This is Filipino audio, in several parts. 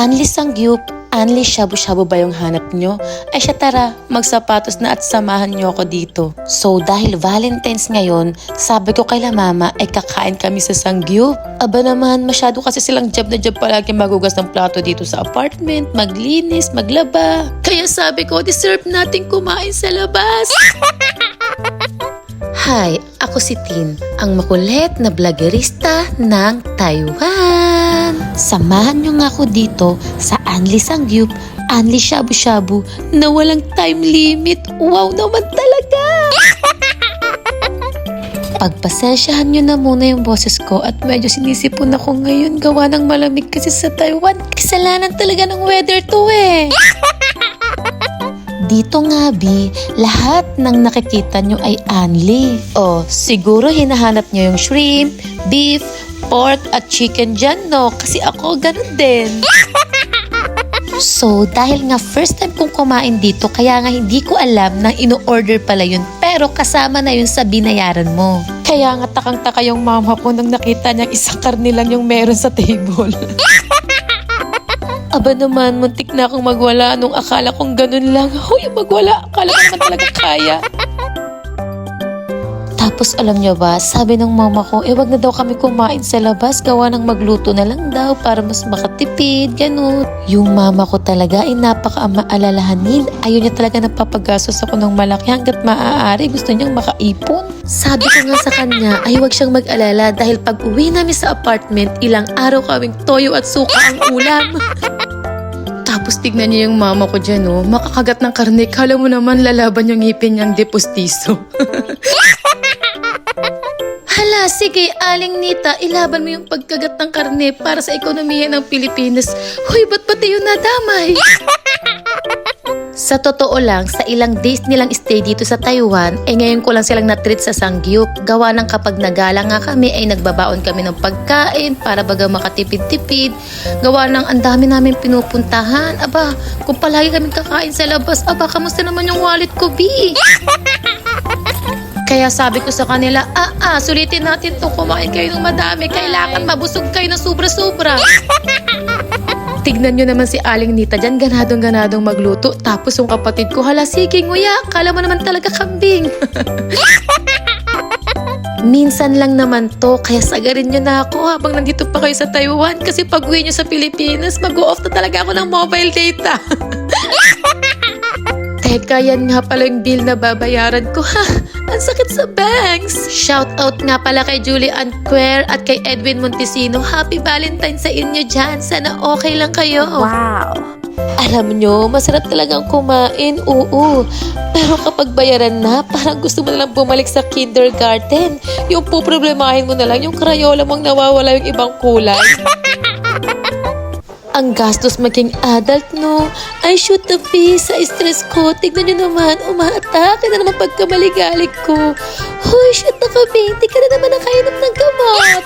Anli Sangyup, Anli Shabu-Shabu ba yung hanap nyo? Ay siya tara, magsapatos na at samahan nyo ako dito. So dahil Valentine's ngayon, sabi ko kay la mama ay kakain kami sa Sangyup. Aba naman, masyado kasi silang job na job palagi magugas ng plato dito sa apartment, maglinis, maglaba. Kaya sabi ko, deserve nating kumain sa labas. Hi, ako si Tin, ang makulit na vloggerista ng Taiwan. Samahan nyo nga ako dito sa Anli Sangyup, Anli Shabu-Shabu na walang time limit. Wow naman talaga! Pagpasensyahan nyo na muna yung boses ko at medyo sinisipon ako ngayon gawa ng malamig kasi sa Taiwan. Kasalanan talaga ng weather to eh. Dito nga Bi, lahat ng nakikita nyo ay Anli. O, siguro hinahanap nyo yung shrimp, beef, pork at chicken dyan, no? Kasi ako ganun din. So, dahil nga first time kong kumain dito, kaya nga hindi ko alam na ino-order pala yun. Pero kasama na yun sa binayaran mo. Kaya nga takang-taka yung mama ko nang nakita niyang isang karne lang yung meron sa table. Aba naman, muntik na akong magwala nung akala kong ganun lang. Huy, magwala. Akala ko naman talaga kaya. Tapos alam nyo ba, sabi ng mama ko, wag na daw kami kumain sa labas, gawa ng magluto na lang daw para mas makatipid, ganun. Yung mama ko talaga ay napaka-maalalahanin. Ayaw niya talaga napapagastos ako ng malaki hanggat maaari. Gusto niyang makaipon. Sabi ko nga sa kanya, ay wag siyang mag-alala dahil pag uwi namin sa apartment, ilang araw kaming toyo at suka ang ulam. Tapos tignan niyo yung mama ko dyan, oh. Makakagat ng karne. Kala mo naman lalaban yung ngipin niyang depostiso. Hala, sige, Aling Nita, ilaban mo yung pagkagat ng karne para sa ekonomiya ng Pilipinas. Hoy, ba't pati yun nadamay? Sa totoo lang, sa ilang days nilang stay dito sa Taiwan, ngayon ko lang silang na-treat sa Sangyup. Gawa ng kapag nagala nga kami, ay nagbabaon kami ng pagkain para baga makatipid-tipid. Gawa ng ang dami namin pinupuntahan. Aba, kung palagi kami kakain sa labas, aba, kamusta naman yung wallet ko, Bi? Kaya sabi ko sa kanila, sulitin natin to, kumain kayo ng madami. Kailangan mabusog kayo ng sobra-sobra. Tignan nyo naman si Aling Nita dyan, ganadong-ganadong magluto. Tapos yung kapatid ko, hala sige nguya, kala mo naman talaga kambing. Minsan lang naman to, kaya sagarin nyo na ako habang nandito pa kayo sa Taiwan. Kasi pag uwi nyo sa Pilipinas, mag-o-off na talaga ako ng mobile data. Teka, yan nga pala yung bill na babayaran ko, ha? Ang sakit sa banks. Shout out nga pala kay Julie Ann Quer at kay Edwin Montesino. Happy Valentine's sa inyo dyan. Sana okay lang kayo. Wow! Alam nyo, masarap talagang kumain, oo. Pero kapag bayaran na, parang gusto mo na lang bumalik sa kindergarten. Yung poproblemahin mo na lang, yung Crayola mong nawawala yung ibang kulay. Ang gastos maging adult, no? I shoot the face sa stress ko. Tignan nyo naman, umaatake na naman pagkamaligalig ko. Hoy, shoot na kami. Di ka na naman nakainom ng gamot.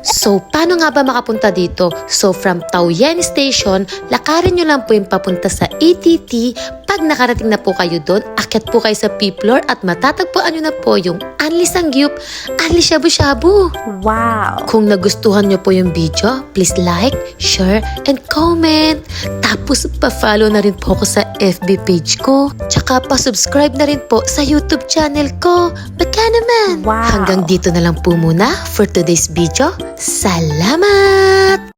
So, paano nga ba makapunta dito? So, from Taoyuan Station, lakarin nyo lang po yung papunta sa ATT. Pag nakarating na po kayo doon, akyat po kayo sa P-floor at matatagpuan nyo na po yung Anli Sangyup, Anli Shabu-Shabu. Wow! Kung nagustuhan nyo po yung video, please like, share, and comment. Tapos, pa-follow na rin po ako sa FB page ko. Tsaka pa-subscribe na rin po sa YouTube channel ko. Baka naman! Wow! Hanggang dito na lang po muna for today's video. Salamat!